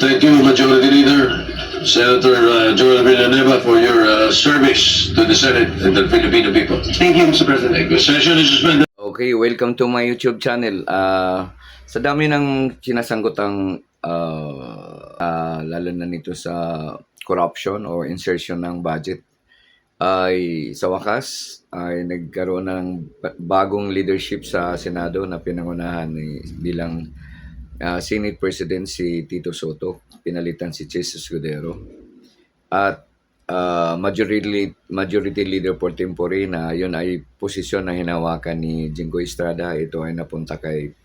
Thank you, Majority Leader Senator Joel Villanueva, for your service to the Senate and the Filipino people. Thank you, Mr. President. Thank you. Session is suspended. Okay, welcome to my YouTube channel. Sa dami ng sinasangkotang lalo na nito sa corruption o insertion ng budget, ay sa wakas ay nagkaroon ng bagong leadership sa Senado na pinangunahan bilang Senate President si Tito Soto, pinalitan si Chis Escudero. At majority leader for tempore na yun ay posisyon na hinawakan ni Jinggoy Estrada. Ito ay napunta kay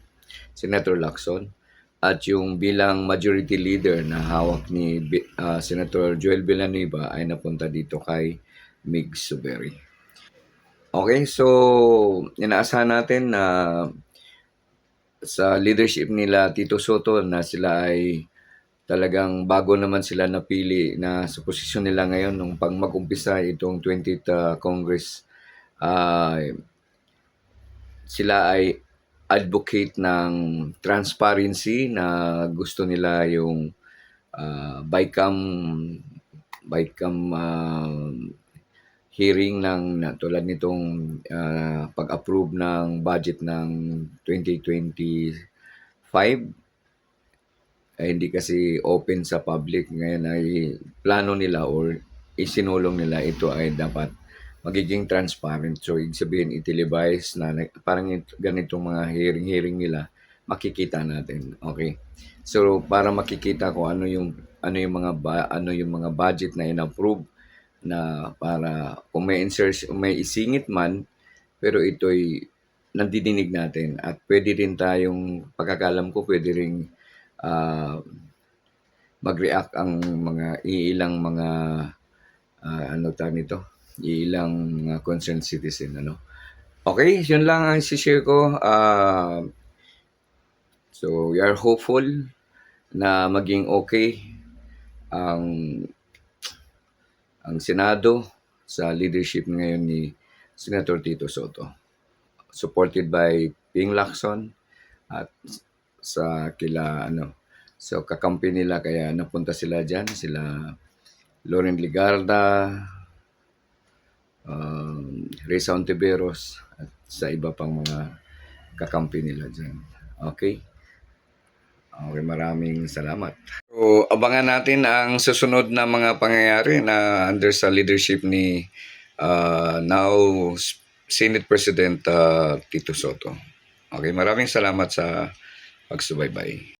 Senator Lacson. At yung bilang majority leader na hawak ni Senator Joel Villanueva ay napunta dito kay Mig Suberi. Okay, so inaasahan natin na sa leadership nila Tito Soto na sila ay talagang bago naman sila napili na sa posisyon nila ngayon nung pag mag-umpisa itong 20th Congress, sila ay advocate ng transparency na gusto nila yung bycam hearing tulad nitong pag-approve ng budget ng 2025. Hindi kasi open sa public. Ngayon ay plano nila or isinulong nila ito ay dapat magiging transparent. So, ibig sabihin, i-televise na parang ganitong mga hearing nila, makikita natin. Okay. So, para makikita ko ano yung mga budget na in-approve na para kung may isingit man, pero ito'y nandidinig natin. At pwede rin tayong, pagkakalam ko, pwede rin mag-react ang iilang mga iilang mga concerned citizen, Okay, yun lang ang i-share ko. So we are hopeful na maging okay ang Senado sa leadership ngayon ni Senator Tito Soto, supported by Ping Lacson at sa so kakampi nila, kaya napunta sila dyan, sila Loren Ligarda, Risa Ontiveros at sa iba pang mga kakampi nila dyan. Okay, maraming salamat. So abangan natin ang susunod na mga pangyayari na under sa leadership ni now Senate President Tito Soto. Okay, maraming salamat sa pagsubaybay.